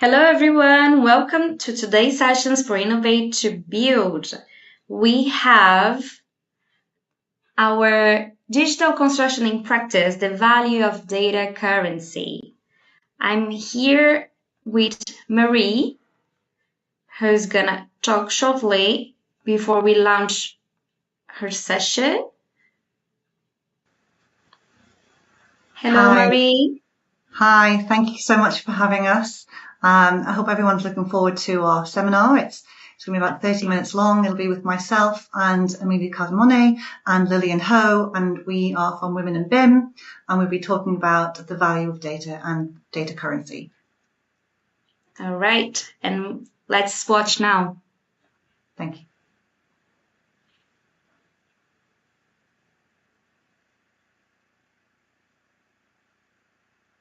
Hello everyone, welcome to today's sessions for Innovate to Build. We have our digital construction in practice, the value of data currency. I'm here with Marie, who's gonna talk shortly before we launch her session. Hello, Hi. Marie. Hi, thank you so much for having us. I hope everyone's looking forward to our seminar. It's going to be about 30 minutes long. It'll be with myself and Amelia Cardamone and Lillian Ho, and we are from Women in BIM, and we'll be talking about the value of data and data currency. All right, and let's watch now. Thank you.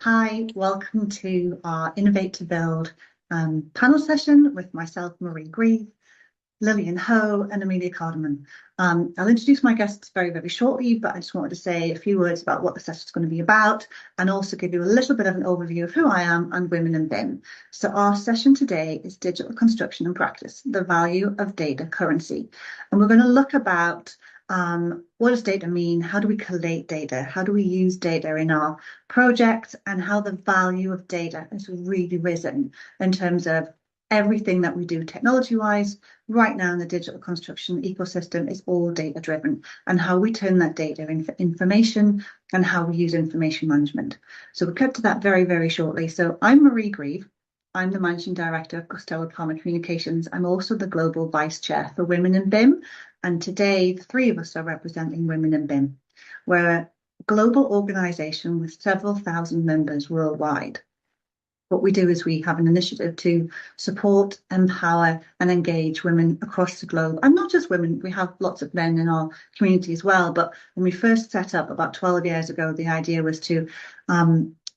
Hi, welcome to our Innovate to Build panel session with myself, Marie Grieve, Lillian Ho and Amelia Cardamone. I'll introduce my guests very, very shortly, but I just wanted to say a few words about what the session is going to be about and also give you a little bit of an overview of who I am and Women in BIM. So our session today is Digital Construction and Practice, the Value of Data Currency. And we're going to look about what does data mean? How do we collate data? How do we use data in our projects? And how the value of data has really risen in terms of everything that we do technology-wise right now in the digital construction ecosystem is all data-driven, and how we turn that data into information and how we use information management. So we'll cut to that very, very shortly. So I'm Marie Grieve. I'm the Managing Director of Costello Palmer Communications. I'm also the Global Vice Chair for Women in BIM. And today, the three of us are representing Women in BIM. We're a global organisation with several thousand members worldwide. What we do is we have an initiative to support, empower and engage women across the globe. And not just women, we have lots of men in our community as well. But when we first set up about 12 years ago, the idea was to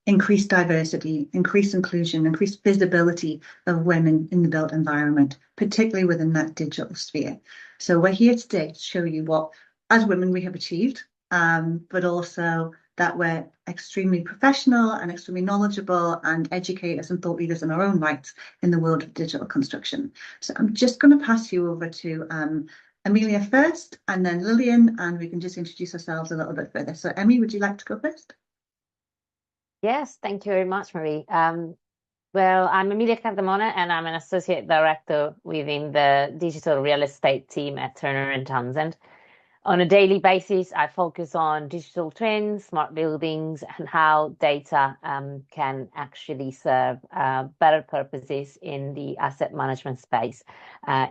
increase diversity, increase inclusion, increase visibility of women in the built environment, particularly within that digital sphere. So we're here today to show you what, as women, we have achieved, but also that we're extremely professional and extremely knowledgeable and educators and thought leaders in our own rights in the world of digital construction. So I'm just going to pass you over to Amelia first and then Lillian, and we can just introduce ourselves a little bit further. So Emmy, would you like to go first? Yes, thank you very much, Marie. Well, I'm Amelia Cardamone, and I'm an associate director within the digital real estate team at Turner & Townsend. On a daily basis, I focus on digital trends, smart buildings, and how data can actually serve better purposes in the asset management space.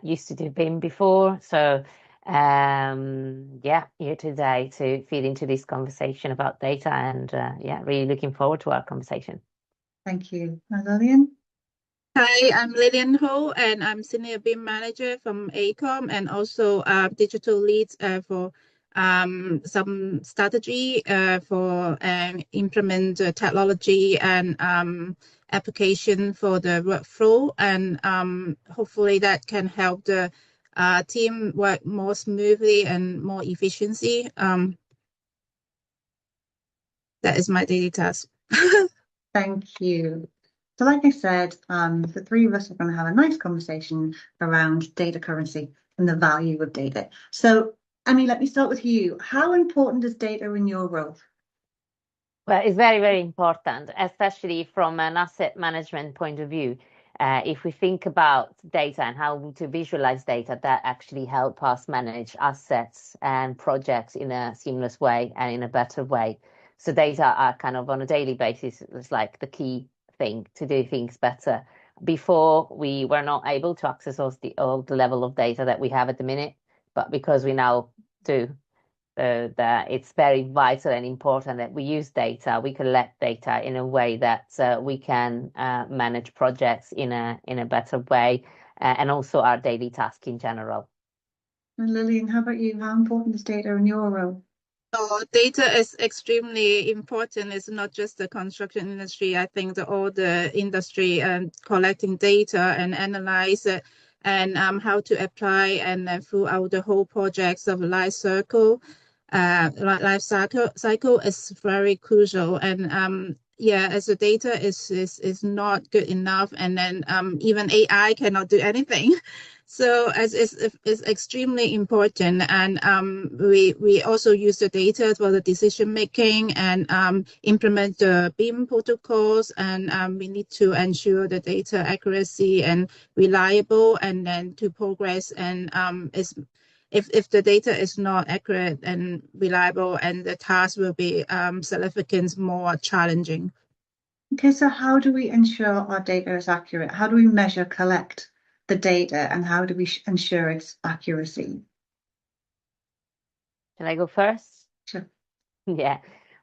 Used to do BIM before, so here today to feed into this conversation about data, and really looking forward to our conversation. Thank you. Lillian? Hi, I'm Lillian Ho, and I'm Senior BIM Manager from AECOM and also digital lead for some strategy for implement technology and application for the workflow, and hopefully that can help the team work more smoothly and more efficiency. That is my daily task. Thank you. So like I said, the three of us are going to have a nice conversation around data currency and the value of data. So, Emmy, let me start with you. How important is data in your role? Well, it's very, very important, especially from an asset management point of view. If we think about data and how to visualize data, that actually help us manage assets and projects in a seamless way and in a better way. So data are kind of on a daily basis, it's like the key thing to do things better. Before, we were not able to access all the level of data that we have at the minute, but because we now do, that it's very vital and important that we use data, we collect data in a way that we can manage projects in a better way, and also our daily task in general. And Lillian, how about you? How important is data in your role? Data is extremely important. It's not just the construction industry. I think that all the industry collecting data and analyze it and how to apply and throughout the whole projects of life cycle is very crucial. And yeah, as the data is not good enough, and then even AI cannot do anything. So as is extremely important, and we also use the data for the decision making and implement the BIM protocols, and we need to ensure the data accuracy and reliable, and then to progress, and is if the data is not accurate and reliable, and the task will be significantly more challenging. Okay, so how do we ensure our data is accurate? How do we measure, collect the data, and how do we ensure its accuracy? Can I go first? Sure. Yeah.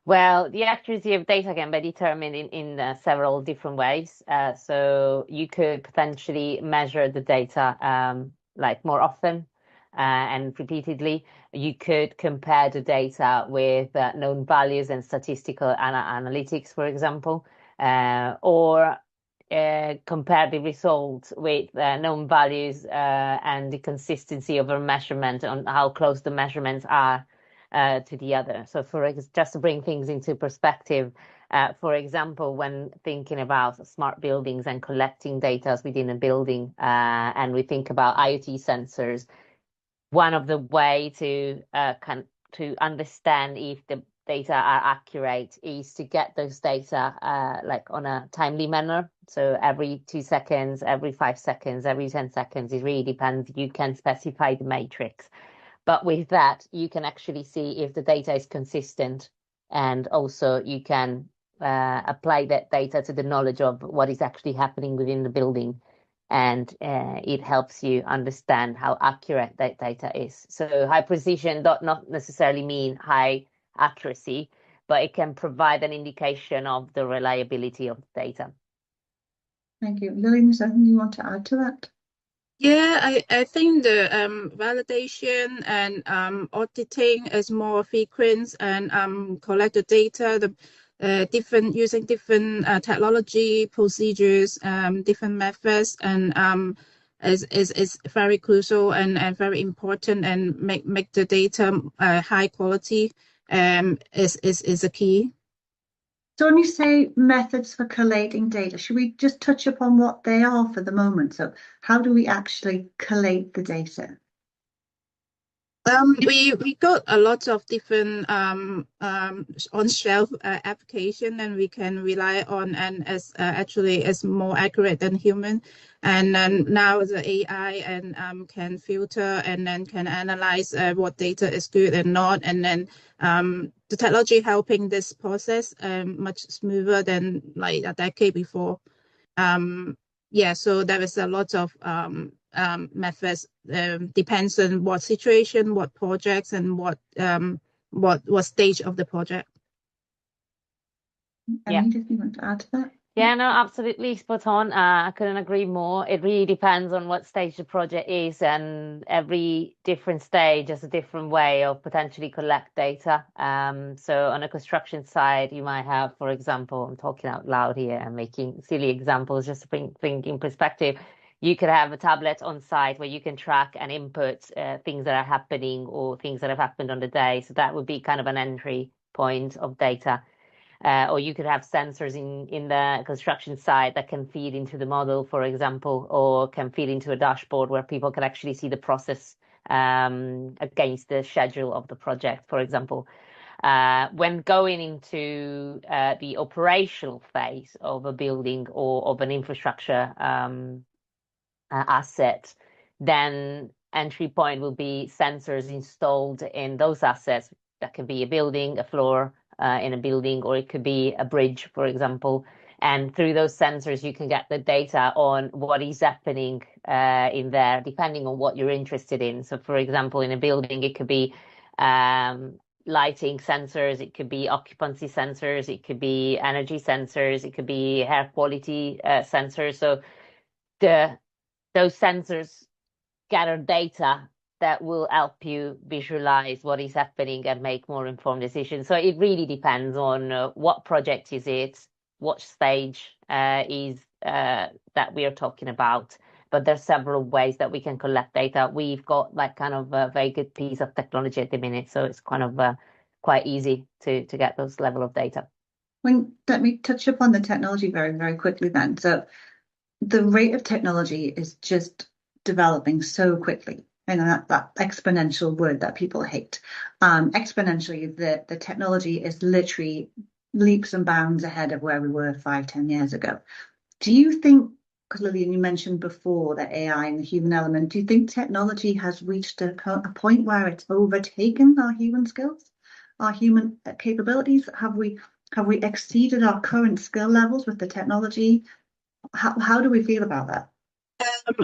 Well, the accuracy of data can be determined in several different ways. So you could potentially measure the data like more often and repeatedly. You could compare the data with known values and statistical analytics, for example, or compare the results with known values and the consistency of a measurement on how close the measurements are to the other. So just to bring things into perspective, for example, when thinking about smart buildings and collecting data within a building, and we think about IoT sensors, one of the way to to understand if the data are accurate is to get those data like on a timely manner. So every 2 seconds, every 5 seconds, every 10 seconds, it really depends. You can specify the matrix. But with that, you can actually see if the data is consistent, and also you can apply that data to the knowledge of what is actually happening within the building. And it helps you understand how accurate that data is. So high precision does not necessarily mean high accuracy, but it can provide an indication of the reliability of the data. Thank you. Lillian, is there anything you want to add to that? Yeah, I think the validation and auditing is more frequent, and collect the data, the different using different technology procedures, different methods, and is very crucial and very important, and make the data high quality is a key. So when you say methods for collating data, should we just touch upon what they are for the moment? So how do we actually collate the data? We got a lot of different on-shelf application, and we can rely on, and as actually is more accurate than human. And then now the AI and can filter and then can analyze what data is good and not, and then the technology helping this process much smoother than like a decade before. Yeah, so there is a lot of methods, depends on what situation, what projects, and what stage of the project. Emily, did you want to add to that? Yeah, no, absolutely spot on. I couldn't agree more. It really depends on what stage the project is, and every different stage has a different way of potentially collect data. So on a construction side, you might have, for example, I'm talking out loud here and making silly examples just to bring things in perspective. You could have a tablet on site where you can track and input things that are happening or things that have happened on the day. So that would be kind of an entry point of data. Or you could have sensors in the construction site that can feed into the model, for example, or can feed into a dashboard where people can actually see the process against the schedule of the project, for example. When going into the operational phase of a building or of an infrastructure asset, then entry point will be sensors installed in those assets. That could be a building, a floor, in a building, or it could be a bridge, for example. And through those sensors, you can get the data on what is happening in there, depending on what you're interested in. So, for example, in a building, it could be lighting sensors, it could be occupancy sensors, it could be energy sensors, it could be air quality sensors. So those sensors gather data that will help you visualize what is happening and make more informed decisions. So it really depends on what project is it, what stage is that we are talking about. But there's several ways that we can collect data. We've got like kind of a very good piece of technology at the minute, so it's kind of quite easy to get those level of data. Let me touch upon the technology very, very quickly then. So the rate of technology is just developing so quickly. And that exponential word that people hate. Exponentially, the technology is literally leaps and bounds ahead of where we were 5, 10 years ago. Do you think, because Lillian, you mentioned before that AI and the human element, do you think technology has reached a point where it's overtaken our human skills, our human capabilities? Have we exceeded our current skill levels with the technology? How do we feel about that?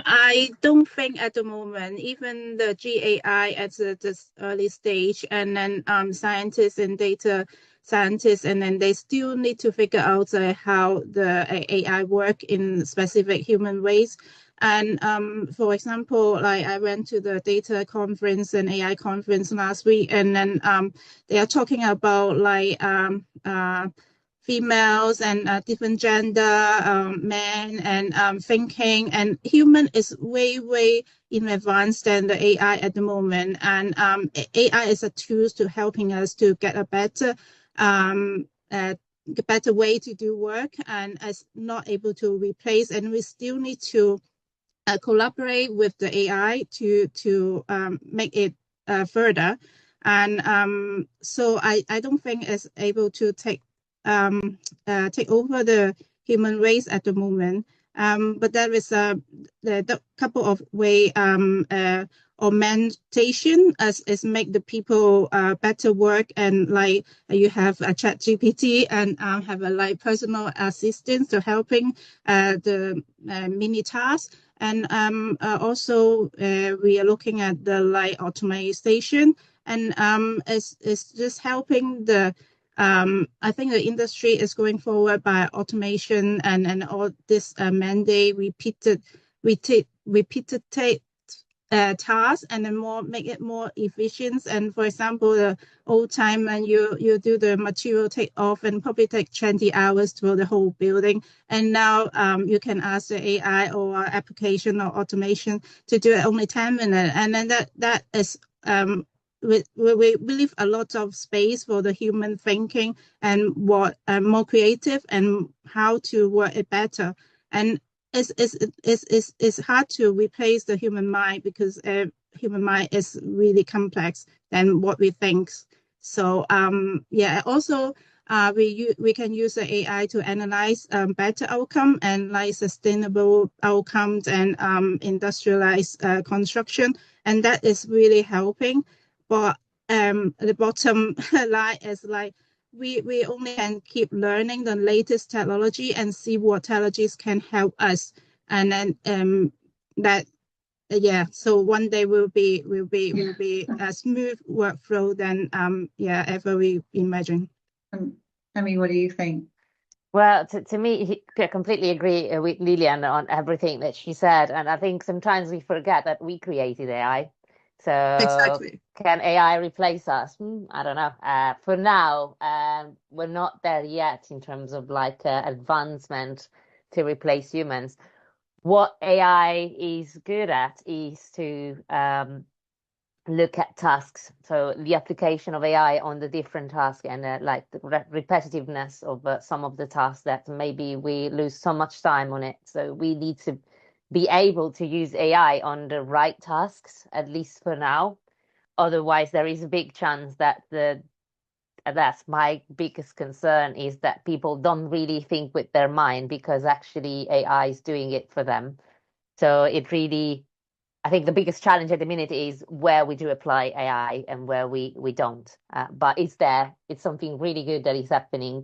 I don't think at the moment, even the GAI at this early stage, and then scientists and data scientists, and then they still need to figure out how the AI work in specific human ways. And for example, like I went to the data conference and AI conference last week, and then they are talking about like females and different gender, men and thinking, and human is way in advance than the AI at the moment. And AI is a tool to helping us to get a better way to do work, and it's not able to replace, and we still need to collaborate with the AI to make it further. And so I don't think it's able to take over the human race at the moment. But there is a couple of way augmentation is make the people better work, and like you have a chat GPT and have a like personal assistant to helping the mini tasks. And also we are looking at the like automation, and it's just helping the I think the industry is going forward by automation and all this mandate repeated tasks, and then make it more efficient. And for example, the old time when you do the material take off and probably take 20 hours for the whole building, and now you can ask the AI or application or automation to do it only 10 minutes, and then that is we leave a lot of space for the human thinking and what more creative and how to work it better. And it's hard to replace the human mind, because human mind is really complex than what we think. So yeah, also we can use the AI to analyze better outcome and like sustainable outcomes and industrialized construction, and that is really helping. But the bottom line is like we only can keep learning the latest technology and see what technologies can help us, and then that yeah. So one day will be a smooth workflow than ever we imagine. I mean, what do you think? Well, to me, I completely agree with Lilian on everything that she said. And I think sometimes we forget that we created AI. So Exactly. can AI replace us? I don't know. For now, we're not there yet in terms of like advancement to replace humans. What AI is good at is to look at tasks. So the application of AI on the different tasks, and like the repetitiveness of some of the tasks that maybe we lose so much time on it. So we need to be able to use AI on the right tasks, at least for now. Otherwise, there is a big chance that that's my biggest concern, is that people don't really think with their mind, because actually AI is doing it for them. So it really, I think the biggest challenge at the minute is where we do apply AI and where we don't. But it's there. It's something really good that is happening,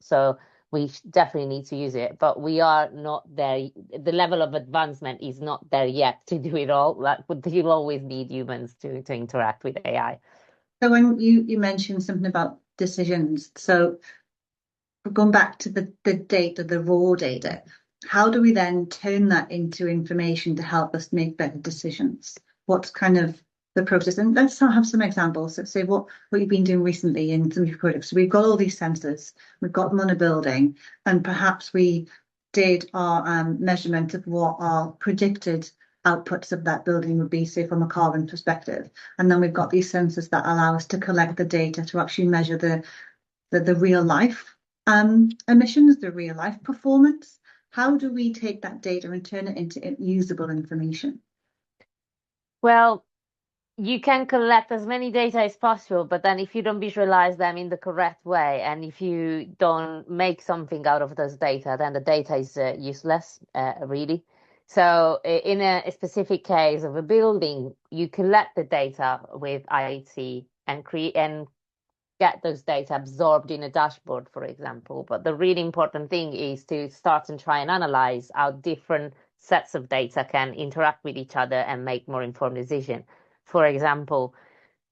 so we definitely need to use it. But we are not there. The level of advancement is not there yet to do it all. You'll always need humans to interact with AI. So when you mentioned something about decisions, so going back to the data, the raw data, how do we then turn that into information to help us make better decisions? What's kind of the process? And let's have some examples. So say what you've been doing recently in some of your projects. So we've got all these sensors, we've got them on a building, and perhaps we did our measurement of what our predicted outputs of that building would be, say from a carbon perspective. And then we've got these sensors that allow us to collect the data to actually measure the real life emissions, the real life performance. How do we take that data and turn it into usable information? Well, you can collect as many data as possible, but then if you don't visualize them in the correct way, and if you don't make something out of those data, then the data is useless, really. So in a specific case of a building, you collect the data with IoT and create and get those data absorbed in a dashboard, for example. But the really important thing is to start and try and analyze how different sets of data can interact with each other and make more informed decision. For example,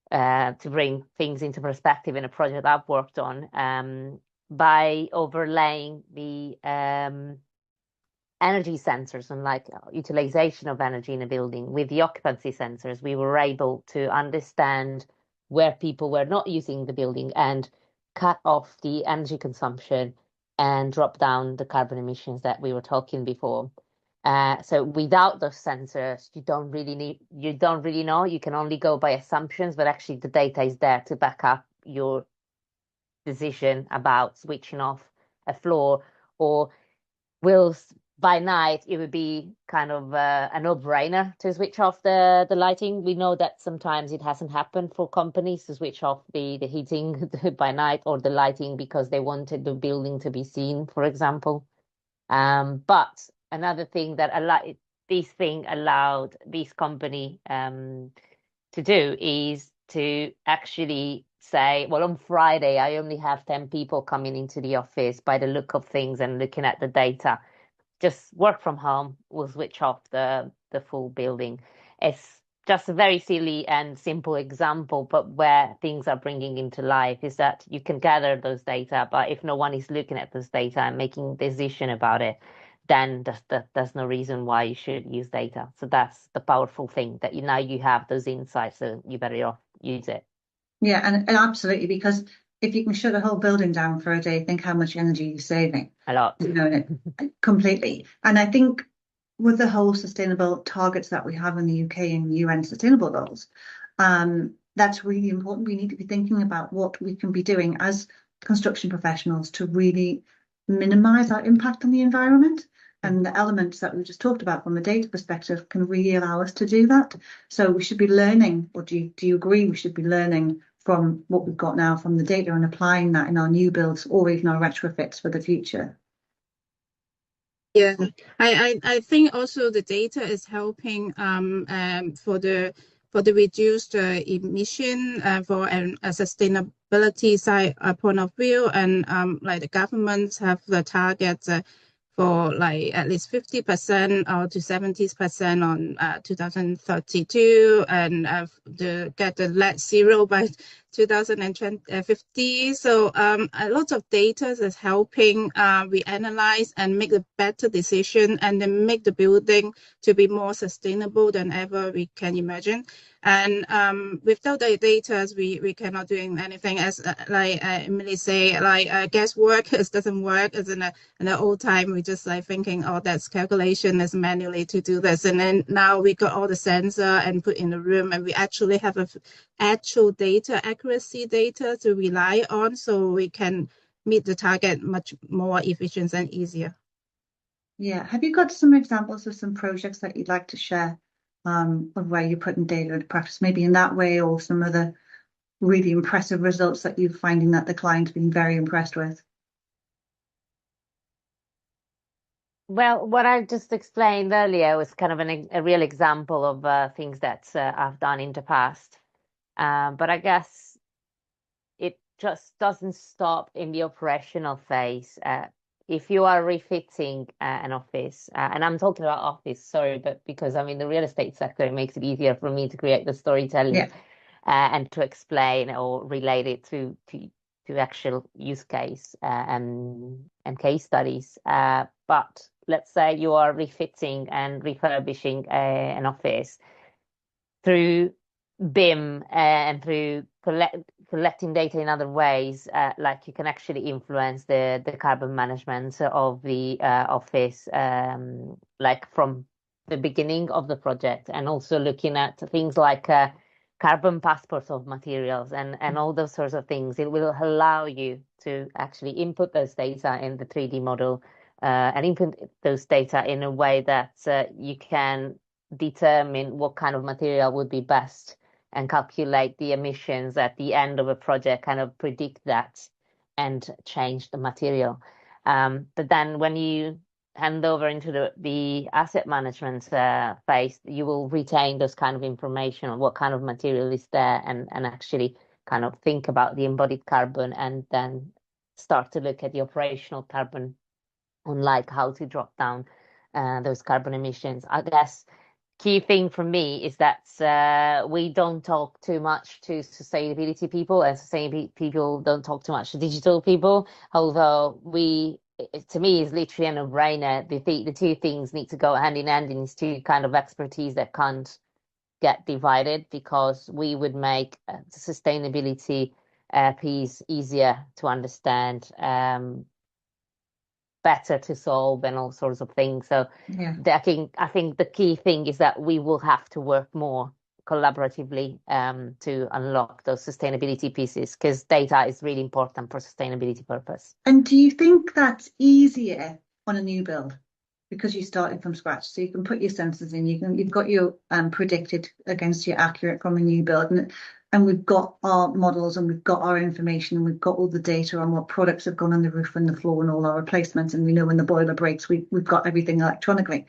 to bring things into perspective in a project I've worked on, by overlaying the energy sensors and like utilization of energy in a building with the occupancy sensors, we were able to understand where people were not using the building and cut off the energy consumption and drop down the carbon emissions that we were talking before. So without those sensors, you don't really know. You can only go by assumptions, but actually the data is there to back up your decision about switching off a floor, or whilst by night it would be kind of a no-brainer to switch off the lighting. We know that sometimes it hasn't happened for companies to switch off the heating by night or the lighting because they wanted the building to be seen, for example. But another thing that this thing allowed this company to do is to actually say, well, on Friday, I only have 10 people coming into the office by the look of things and looking at the data. Just work from home, we'll switch off the full building. It's just a very silly and simple example, but where things are bringing into life is that you can gather those data, but if no one is looking at those data and making a decision about it, then there's no reason why you should use data. So that's the powerful thing, that now you have those insights, so you better off use it. Yeah, and absolutely, because if you can shut a whole building down for a day, think how much energy you're saving. A lot. You know, completely. And I think with the whole sustainable targets that we have in the UK and UN sustainable goals, that's really important. We need to be thinking about what we can be doing as construction professionals to really minimize our impact on the environment. And the elements that we just talked about from a data perspective can really allow us to do that. So we should be learning, or do you agree we should be learning from what we've got now from the data and applying that in our new builds or even our retrofits for the future? Yeah, I think also the data is helping for the reduced emission for a sustainability side point of view, and like the governments have the targets for like at least 50% or to 70% on 2032, and to get the net zero by 2050. So a lot of data is helping we analyze and make a better decision, and then make the building to be more sustainable than ever we can imagine. And without the data, we cannot do anything. As like Emily say, like guesswork, it doesn't work. As in the old time, we just like thinking, oh, that's calculation is manually to do this. And then now we got all the sensor and put in the room, and we actually have a actual data, accuracy data to rely on, so we can meet the target much more efficient and easier. Yeah. Have you got some examples of some projects that you'd like to share of where you're putting data into practice, maybe in that way, or some other really impressive results that you're finding that the client's been very impressed with? Well, what I just explained earlier was kind of a real example of things that I've done in the past. But I guess it just doesn't stop in the operational phase. If you are refitting an office, and I'm talking about office, sorry, but because I'm in the real estate sector, it makes it easier for me to create the storytelling and to explain or relate it to actual use case and case studies. But let's say you are refitting and refurbishing an office through BIM and through collecting data in other ways, like you can actually influence the carbon management of the office, like from the beginning of the project, and also looking at things like carbon passports of materials and all those sorts of things. It will allow you to actually input those data in the 3D model and input those data in a way that you can determine what kind of material would be best and calculate the emissions at the end of a project, kind of predict that and change the material. But then when you hand over into the asset management phase, you will retain those kind of information on what kind of material is there and actually kind of think about the embodied carbon and then start to look at the operational carbon on like how to drop down those carbon emissions. I guess key thing for me is that we don't talk too much to sustainability people, and sustainability people don't talk too much to digital people. Although to me, is literally a no-brainer. The two things need to go hand in hand in these two kind of expertise that can't get divided, because we would make the sustainability piece easier to understand, better to solve, and all sorts of things. So Yeah. I think the key thing is that we will have to work more collaboratively to unlock those sustainability pieces, because data is really important for sustainability purpose. And do you think that's easier on a new build because you're starting from scratch? So you can put your sensors in, you've got your predicted against your accurate from a new build, and we've got our models and we've got our information and we've got all the data on what products have gone on the roof and the floor and all our replacements, and we know when the boiler breaks, we've got everything electronically.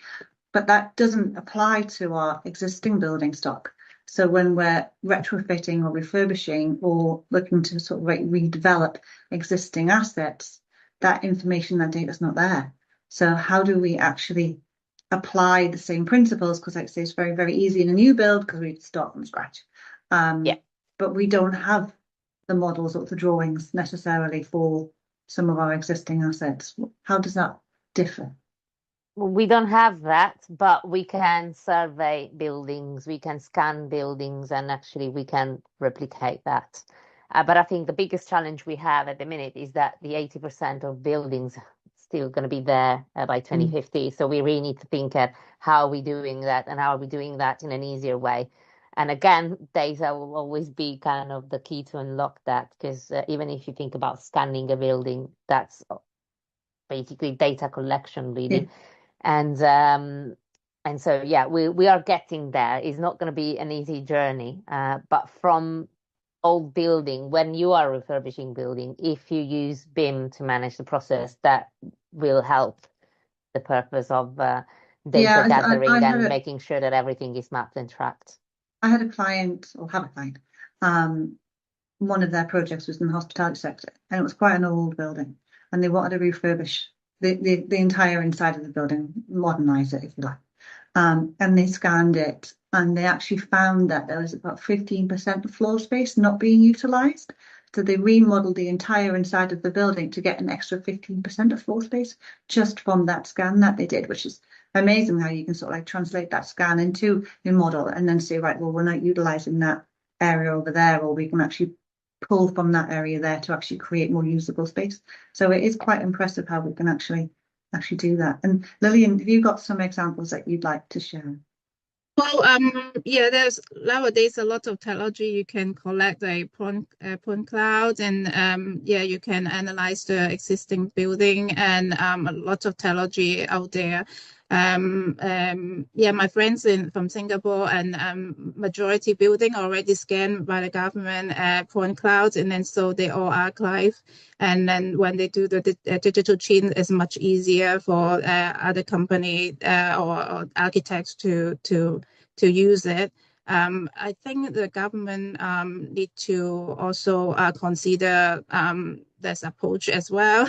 But that doesn't apply to our existing building stock. So when we're retrofitting or refurbishing or looking to sort of redevelop existing assets, that information, that data is not there. So how do we actually apply the same principles? Because like I say, it's very, very easy in a new build because we start from scratch. But we don't have the models or the drawings necessarily for some of our existing assets. How does that differ? We don't have that, but we can survey buildings, we can scan buildings, and actually we can replicate that. But I think the biggest challenge we have at the minute is that the 80% of buildings still going to be there by 2050. So we really need to think at how are we doing that, and how are we doing that in an easier way. And again, data will always be kind of the key to unlock that, because even if you think about scanning a building, that's basically data collection, really. Yeah. And so yeah, we are getting there. It's not going to be an easy journey, but from old building, when you are refurbishing building, if you use BIM to manage the process, that will help the purpose of data gathering and making sure that everything is mapped and tracked. I had a client, or have a client, one of their projects was in the hospitality sector, and it was quite an old building, and they wanted to refurbish the entire inside of the building, modernize it, if you like. And they scanned it, and they actually found that there was about 15% of floor space not being utilized. So they remodeled the entire inside of the building to get an extra 15% of floor space just from that scan that they did, which is amazing how you can sort of like translate that scan into your model and then say, right, well, we're not utilizing that area over there, or we can actually pull from that area there to actually create more usable space. So it is quite impressive how we can actually do that. And Lillian, have you got some examples that you'd like to share? Well, yeah, there's nowadays a lot of technology. You can collect a point cloud, and yeah, you can analyze the existing building, and a lot of technology out there. Yeah, my friends from Singapore, and majority building already scanned by the government point clouds, and then so they all archive. And then when they do the digital twin, it's much easier for other company or architects to use it. I think the government need to also consider this approach as well.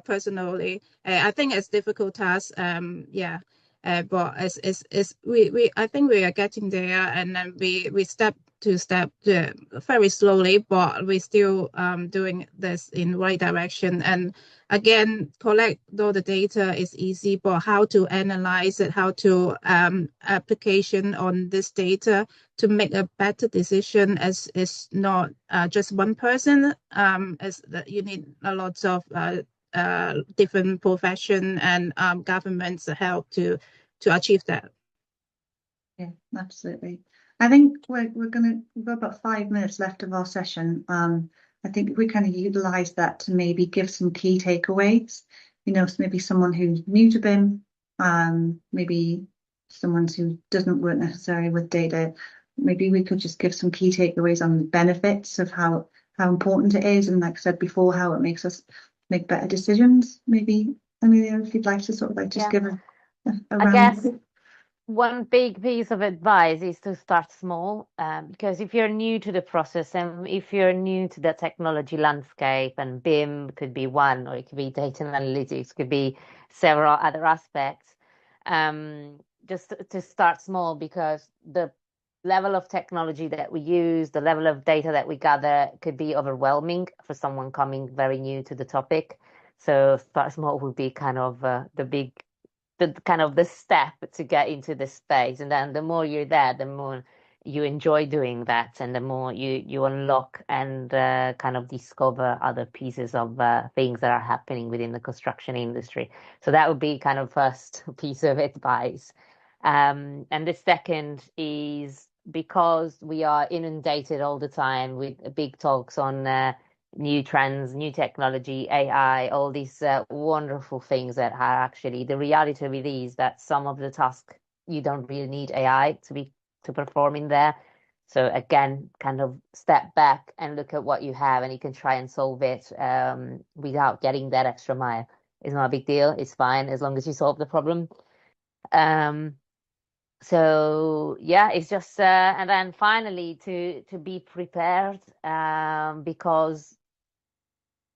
Personally, I think it's difficult task. Yeah, but I think we are getting there, and then we step to step very slowly, but we're still doing this in the right direction. And again, collect all the data is easy, but how to analyze it, how to application on this data to make a better decision is not just one person. As you need a lot of different profession and governments help to achieve that. Yeah, absolutely. I think we've got about 5 minutes left of our session. I think we kind of utilize that to maybe give some key takeaways. So maybe someone who's new to BIM, maybe someone who doesn't work necessarily with data. Maybe we could just give some key takeaways on the benefits of how important it is, and like I said before, how it makes us make better decisions. Maybe, Amelia, if you'd like to sort of like just give a I guess round. one big piece of advice is to start small, because if you're new to the process and if you're new to the technology landscape, and BIM could be one, or it could be data analytics, could be several other aspects, just to start small, because the level of technology that we use, the level of data that we gather could be overwhelming for someone coming very new to the topic. So start small would be kind of the step to get into this space, and then the more you're there, the more you enjoy doing that, and the more you unlock and kind of discover other pieces of things that are happening within the construction industry. So that would be kind of first piece of advice. And the second is, because we are inundated all the time with big talks on new trends, new technology, AI, all these wonderful things that are actually the reality with these, that some of the tasks you don't really need AI to perform in there. So again, kind of step back and look at what you have, and you can try and solve it without getting that extra mile. It's not a big deal. It's fine as long as you solve the problem. So yeah, it's just and then finally to be prepared, because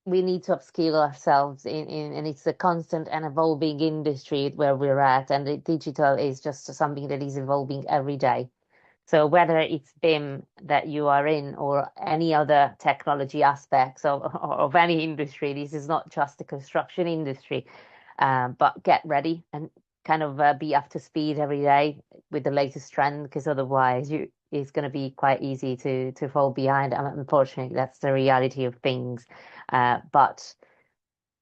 we need to upskill ourselves and it's a constant and evolving industry where we're at, and the digital is just something that is evolving every day. So whether it's BIM that you are in, or any other technology aspects of any industry, this is not just the construction industry, but get ready and kind of be up to speed every day with the latest trend, because otherwise it's going to be quite easy to fall behind. And unfortunately, that's the reality of things. But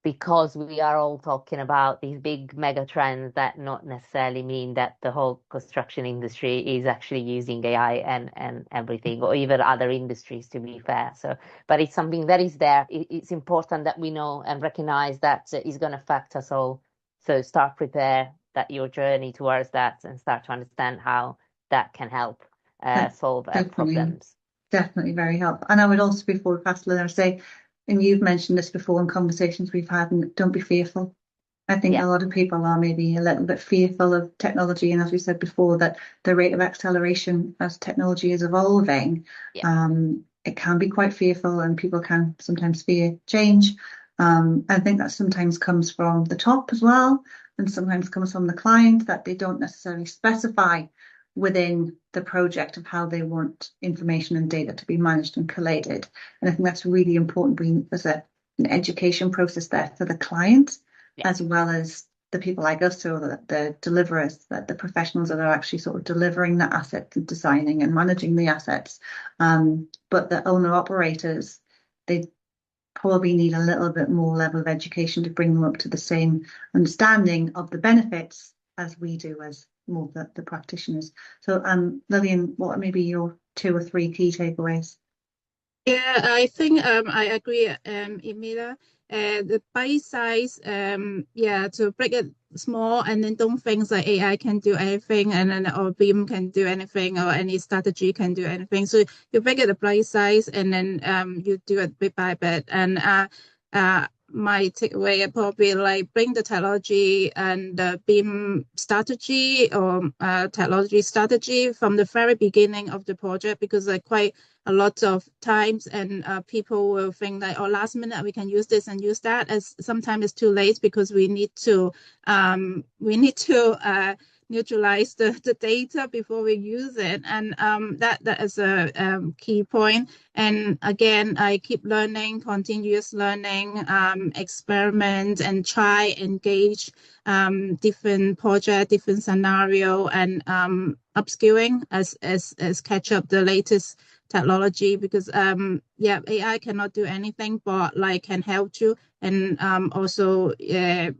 because we are all talking about these big mega trends, that not necessarily mean that the whole construction industry is actually using AI and everything, or even other industries, to be fair. So, but it's something that is there. It's important that we know and recognize that it's going to affect us all. So start prepare that your journey towards that, and start to understand how that can help solve problems. Definitely very helpful. And I would also, before we pass to Lynn, say, and you've mentioned this before in conversations we've had, and don't be fearful. I think a lot of people are maybe a little bit fearful of technology. And as we said before, that the rate of acceleration as technology is evolving, it can be quite fearful, and people can sometimes fear change. I think that sometimes comes from the top as well, and sometimes comes from the client, that they don't necessarily specify within the project of how they want information and data to be managed and collated. And I think that's really important. There's an education process there for the client, as well as the people like us, so the deliverers, the professionals that are actually sort of delivering the assets and designing and managing the assets. But the owner operators, they probably need a little bit more level of education to bring them up to the same understanding of the benefits as we do as more the practitioners. So Lillian, what are maybe your 2 or 3 key takeaways? Yeah, I think I agree, Emilia. The bite size, to break it small, and then don't think that AI can do anything, and then or BIM can do anything, or any strategy can do anything. So you break it a bite size, and then you do it bit by bit. And my takeaway probably like bring the technology and the BIM strategy, or technology strategy from the very beginning of the project, because like quite a lot of times, and people will think that, oh, last minute we can use this and use that. As sometimes it's too late, because we need to neutralize the data before we use it, and that is a key point. And again, I keep learning, continuous learning, experiment, and try engage different project, different scenario, and upskilling as catch up the latest technology, because AI cannot do anything, but like can help you. And also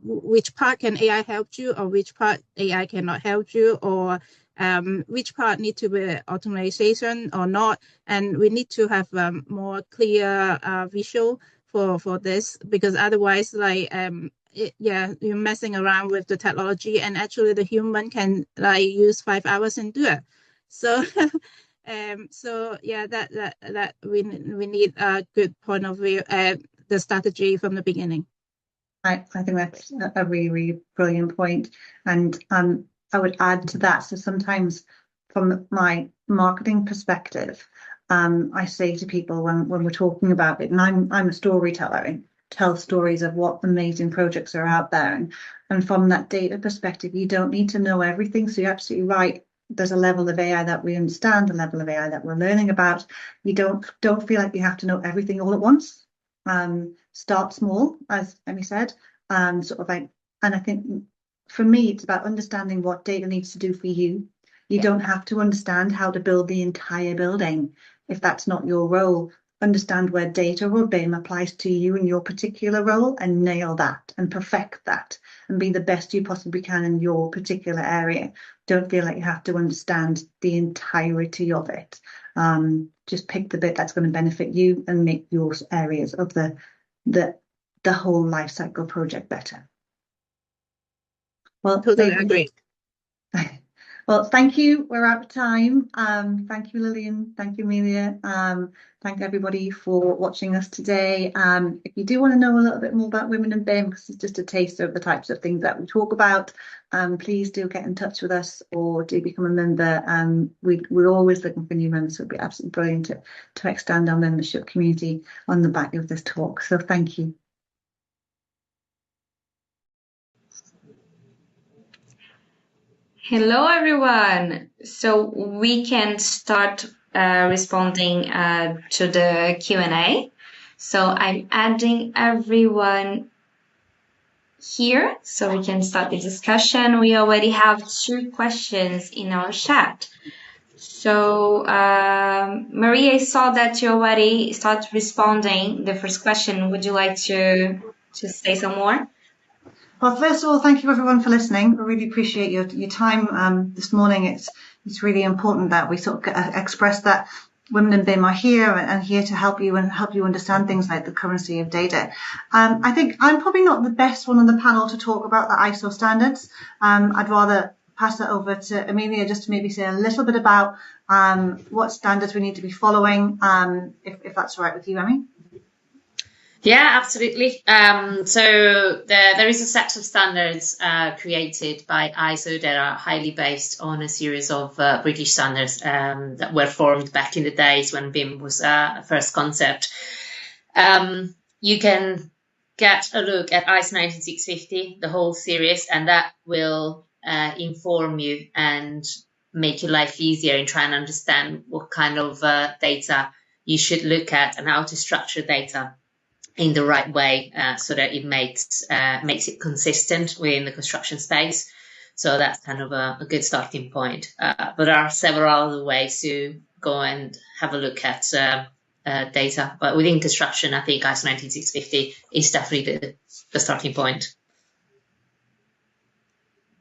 which part can AI help you, or which part AI cannot help you, or which part need to be automation or not, and we need to have more clear visual for this, because otherwise, like you're messing around with the technology, and actually the human can like use 5 hours and do it. So that we need a good point of view, the strategy from the beginning. I think that's a really, really brilliant point. And I would add to that. So sometimes from my marketing perspective, I say to people when we're talking about it, and I'm a storyteller and tell stories of what amazing projects are out there. And from that data perspective, you don't need to know everything. So you're absolutely right. There's a level of AI that we understand, a level of AI that we're learning about. You don't feel like you have to know everything all at once. Start small, as Emmy said, sort of like, and I think for me, it's about understanding what data needs to do for you. You don't have to understand how to build the entire building if that's not your role. Understand where data or BIM applies to you in your particular role and nail that and perfect that and be the best you possibly can in your particular area. Don't feel like you have to understand the entirety of it. Just pick the bit that's going to benefit you and make your areas of the whole life cycle project better. Well, totally agree. Well, thank you. We're out of time. Thank you, Lillian. Thank you, Amelia. Thank everybody for watching us today. If you do want to know a little bit more about Women in BIM, because it's just a taste of the types of things that we talk about, please do get in touch with us or do become a member. We're always looking for new members. So it'd be absolutely brilliant to extend our membership community on the back of this talk. So thank you. Hello, everyone. So we can start responding to the Q&A. So I'm adding everyone here so we can start the discussion. We already have 2 questions in our chat. So Maria, I saw that you already started responding the first question. Would you like to say some more? Well, first of all, thank you everyone for listening. I really appreciate your time this morning. It's really important that we sort of express that Women in BIM are here and here to help you and help you understand things like the currency of data. I think I'm probably not the best one on the panel to talk about the ISO standards. I'd rather pass that over to Amelia just to maybe say a little bit about what standards we need to be following, if that's all right with you, Emmy. Yeah, absolutely. So there is a set of standards created by ISO that are highly based on a series of British standards that were formed back in the days when BIM was a first concept. You can get a look at ISO 19650, the whole series, and that will inform you and make your life easier in trying to understand what kind of data you should look at and how to structure data in the right way so that it makes it consistent within the construction space. So that's kind of a good starting point. But there are several other ways to go and have a look at data. But within construction, I think ISO 19650 is definitely the starting point.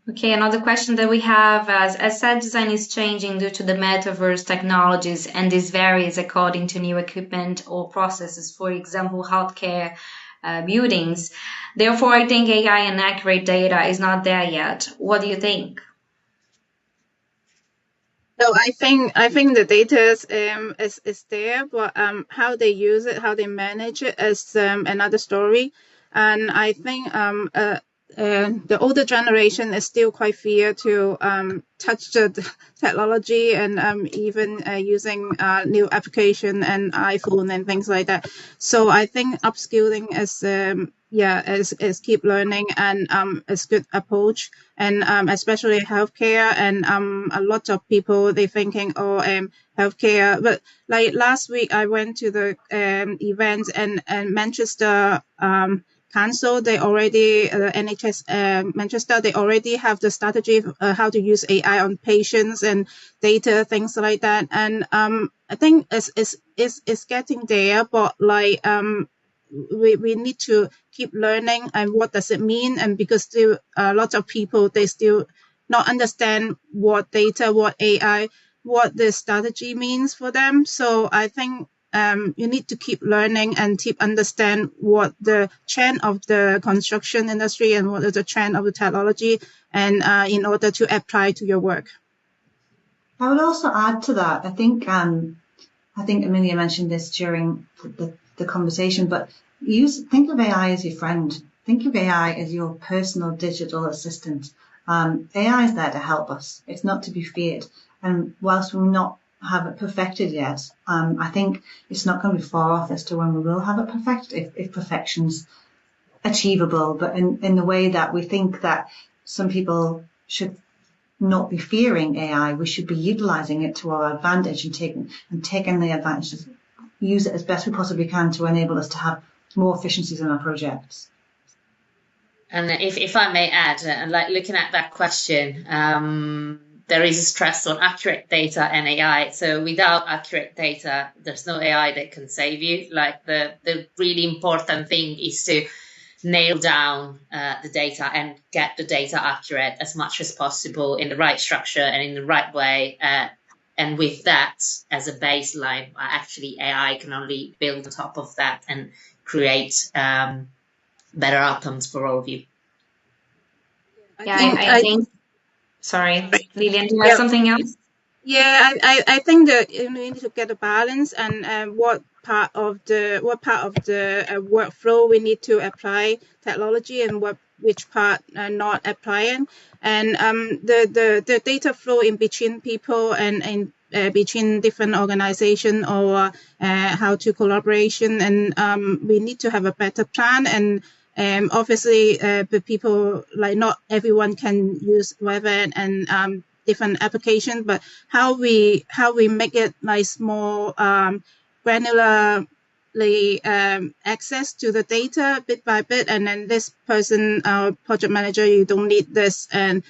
Okay, another question that we have as set design is changing due to the metaverse technologies, and this varies according to new equipment or processes, for example, healthcare buildings. Therefore, I think AI and accurate data is not there yet. What do you think? So I think the data is there, but how they use it, how they manage it is another story. And I think the older generation is still quite fear to touch the technology and even using new application and iPhone and things like that. So I think upskilling is keep learning and is good approach, and especially healthcare, and a lot of people they thinking healthcare. But like last week I went to the event and Manchester Council, they already NHS Manchester, they already have the strategy of how to use AI on patients and data, things like that. And I think it's getting there, but like we need to keep learning and what does it mean, and because still a lot of people they still not understand what data, what AI, what the strategy means for them. So I think you need to keep learning and keep understand what the trend of the construction industry and what is the trend of the technology, and in order to apply to your work. I would also add to that. I think Amelia mentioned this during the conversation, but think of AI as your friend. Think of AI as your personal digital assistant. AI is there to help us. It's not to be feared. And whilst we not have it perfected yet, I think it's not going to be far off as to when we will have it perfected, if perfection's achievable. But in the way that we think that some people should not be fearing AI, we should be utilizing it to our advantage and taking the advantages, use it as best we possibly can to enable us to have more efficiencies in our projects. And if I may add, like looking at that question, there is a stress on accurate data and AI. So without accurate data, there's no AI that can save you. Like the really important thing is to nail down the data and get the data accurate as much as possible in the right structure and in the right way. And with that as a baseline, actually AI can only build on top of that and create better outcomes for all of you. I think sorry, Lilian, do you have something else? Yeah, I think that you need to get a balance, and what part of the workflow we need to apply technology, and which part not applying, and the data flow in between people and between different organization, or how to collaboration, and we need to have a better plan. And obviously the people, like not everyone can use Revit and different application, but how we make it like more granularly access to the data bit by bit, and then this person, project manager, you don't need this, and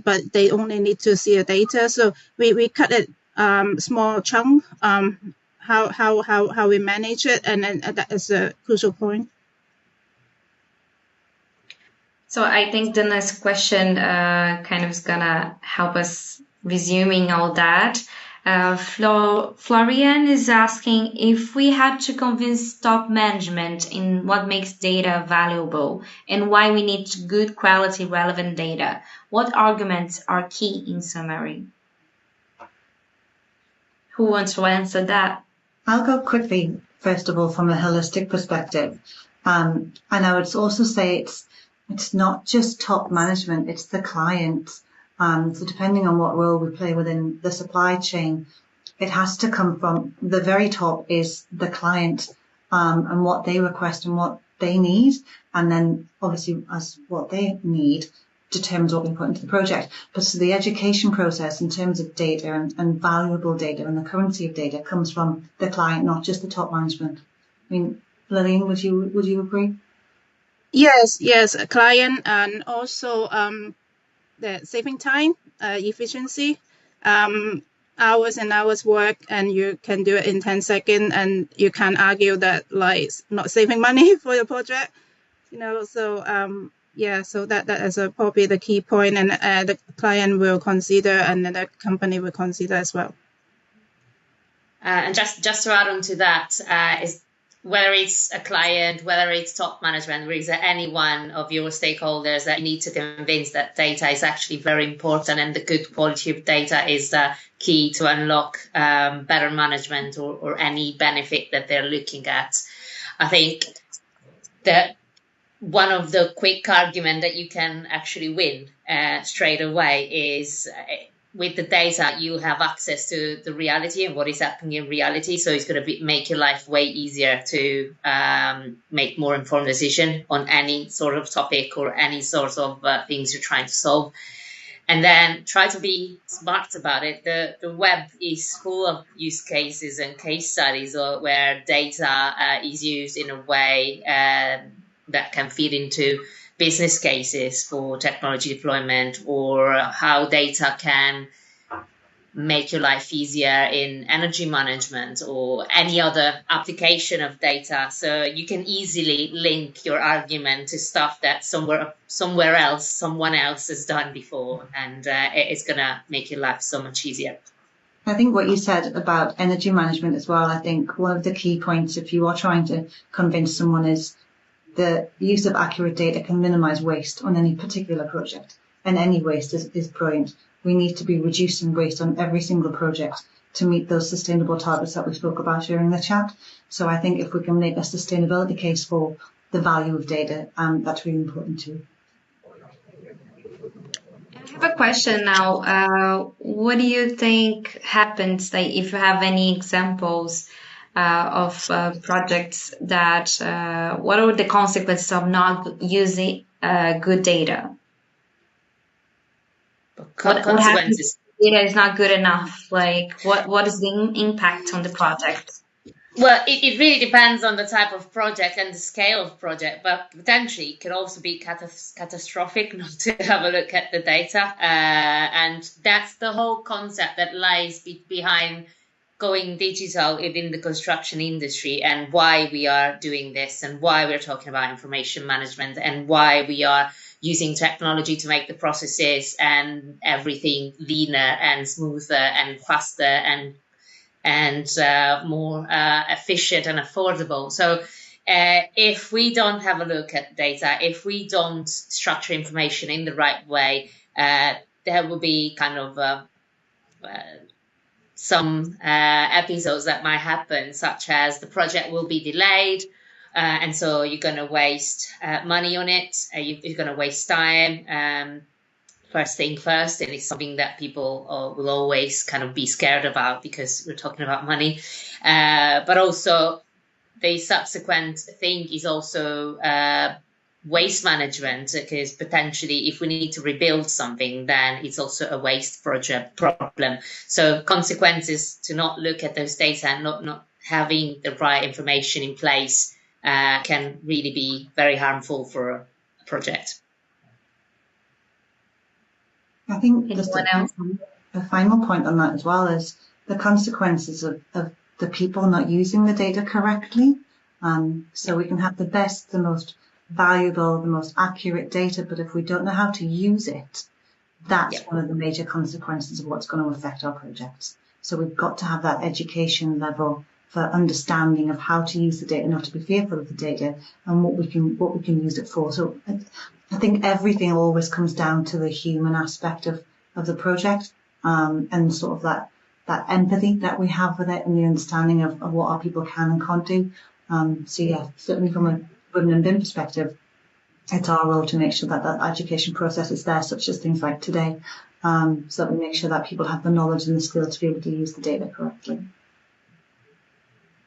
but they only need to see the data. So we cut it small chunk, how we manage it, and then that is a crucial point. So I think the next question kind of is gonna help us resuming all that. Florian is asking if we had to convince top management in what makes data valuable and why we need good quality relevant data, what arguments are key in summary? Who wants to answer that? I'll go quickly, first of all, from a holistic perspective. And I would also say it's not just top management, it's the client. So depending on what role we play within the supply chain, it has to come from the very top is the client, and what they request and what they need. And then obviously as what they need determines what we put into the project. But so the education process in terms of data and valuable data and the currency of data comes from the client, not just the top management. I mean, Lillian, would you agree? Yes, a client, and also the saving time, efficiency, hours and hours work, and you can do it in 10 seconds, and you can argue that like not saving money for your project, so so that is probably the key point, and the client will consider, and then the company will consider as well. And just to add on to that, is whether it's a client, whether it's top management, or is there any one of your stakeholders that you need to convince that data is actually very important, and the good quality of data is the key to unlock better management or any benefit that they're looking at. I think that one of the quick argument that you can actually win straight away is with the data, you have access to the reality and what is happening in reality. So it's going to make your life way easier to make more informed decision on any sort of topic or any sort of things you're trying to solve. And then try to be smart about it. The web is full of use cases and case studies where data is used in a way that can feed into business cases for technology deployment, or how data can make your life easier in energy management or any other application of data. So you can easily link your argument to stuff that somewhere else, someone else has done before, and it's gonna make your life so much easier. I think what you said about energy management as well, I think one of the key points if you are trying to convince someone is the use of accurate data can minimize waste on any particular project, and any waste is brilliant. We need to be reducing waste on every single project to meet those sustainable targets that we spoke about during the chat. So I think if we can make a sustainability case for the value of data, that's really important too. I have a question now. What do you think happens, like, if you have any examples of projects that, what are the consequences of not using good data? What happens if data is not good enough? Like, what is the impact on the project? Well, it really depends on the type of project and the scale of project, but potentially it can also be catastrophic not to have a look at the data. And that's the whole concept that lies behind going digital within the construction industry, and why we are doing this, and why we're talking about information management, and why we are using technology to make the processes and everything leaner and smoother and faster and more efficient and affordable. So if we don't have a look at data, if we don't structure information in the right way, there will be kind of some episodes that might happen, such as the project will be delayed, and so you're going to waste money on it, you're going to waste time. First thing first, and it's something that people will always kind of be scared about because we're talking about money. But also the subsequent thing is also waste management, because potentially if we need to rebuild something, then it's also a waste project problem. So consequences to not look at those data and not having the right information in place can really be very harmful for a project. I think just a final point on that as well is the consequences of the people not using the data correctly. So we can have the best, the most valuable, the most accurate data, but if we don't know how to use it, that's one of the major consequences of what's going to affect our projects. So we've got to have that education level for understanding of how to use the data, not to be fearful of the data, and what we can use it for. So I think everything always comes down to the human aspect of the project, and sort of that empathy that we have with it, and the understanding of what our people can and can't do. So yeah, certainly from a women in BIM perspective, it's our role to make sure that that education process is there, such as things like today, so that we make sure that people have the knowledge and the skill to be able to use the data correctly.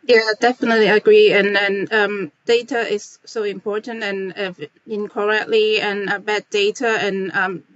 Yeah, definitely agree. And then data is so important, and incorrectly and bad data, and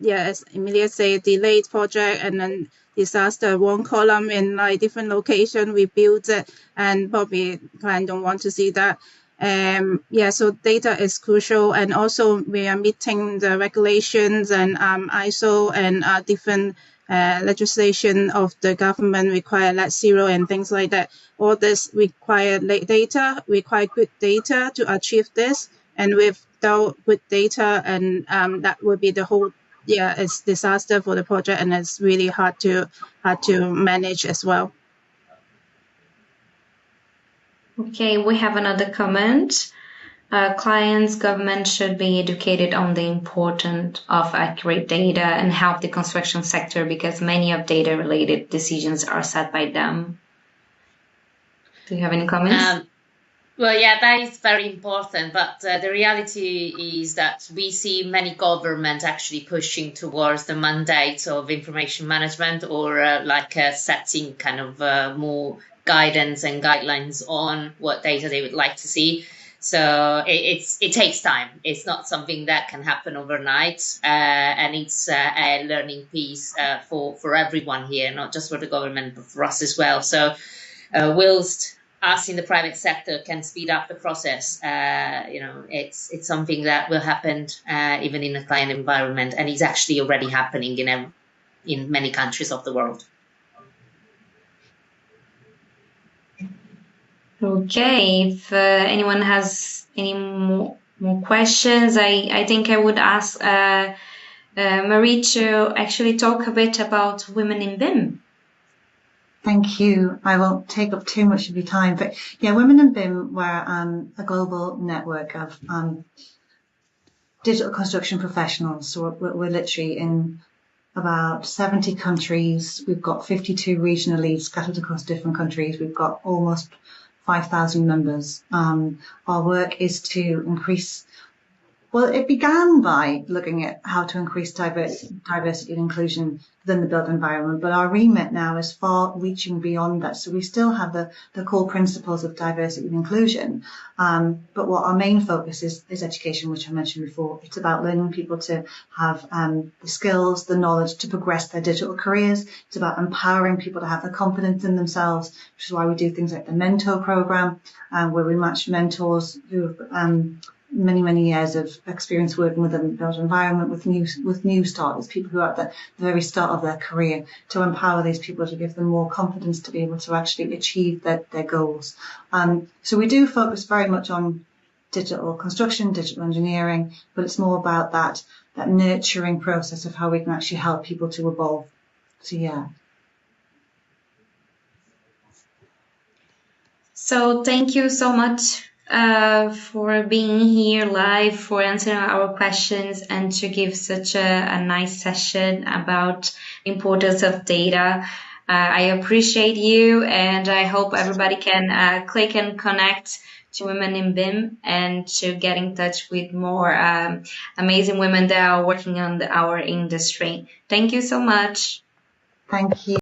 as Emilia said, delayed project and then disaster, one column in like different location, we build it, and probably client don't want to see that. So data is crucial, and also we are meeting the regulations and ISO and different legislation of the government require net zero and things like that. All this require data, require good data to achieve this. And without good data, and that would be the whole, it's disaster for the project, and it's really hard to manage as well. Okay, we have another comment. Clients, government should be educated on the importance of accurate data and help the construction sector, because many of data-related decisions are set by them. Do you have any comments? Well, yeah, that is very important, but the reality is that we see many governments actually pushing towards the mandate of information management, or setting kind of more guidance and guidelines on what data they would like to see. So it takes time. It's not something that can happen overnight, and it's a learning piece for everyone here, not just for the government, but for us as well. So whilst us in the private sector can speed up the process, it's something that will happen even in a client environment, and is actually already happening in many countries of the world. Okay, if anyone has any more questions, I think I would ask Marie to actually talk a bit about women in BIM. Thank you. I won't take up too much of your time, but yeah, Women in BIM were a global network of digital construction professionals. So we're literally in about 70 countries. We've got 52 regional leads scattered across different countries. We've got almost 5,000 members. Our work is to increase. Well, it began by looking at how to increase diversity and inclusion within the built environment, but our remit now is far reaching beyond that. So we still have the core principles of diversity and inclusion, but what our main focus is education, which I mentioned before. It's about learning people to have the skills, the knowledge to progress their digital careers. It's about empowering people to have the confidence in themselves, which is why we do things like the Mentor program, where we match mentors who many years of experience working with the built environment with new starters, people who are at the very start of their career, to empower these people, to give them more confidence to be able to actually achieve their goals. So we do focus very much on digital construction, digital engineering, but it's more about that nurturing process of how we can actually help people to evolve. So yeah. So thank you so much for being here live, for answering our questions, and to give such a nice session about the importance of data. I appreciate you, and I hope everybody can click and connect to Women in BIM and to get in touch with more amazing women that are working on our industry. Thank you so much. Thank you.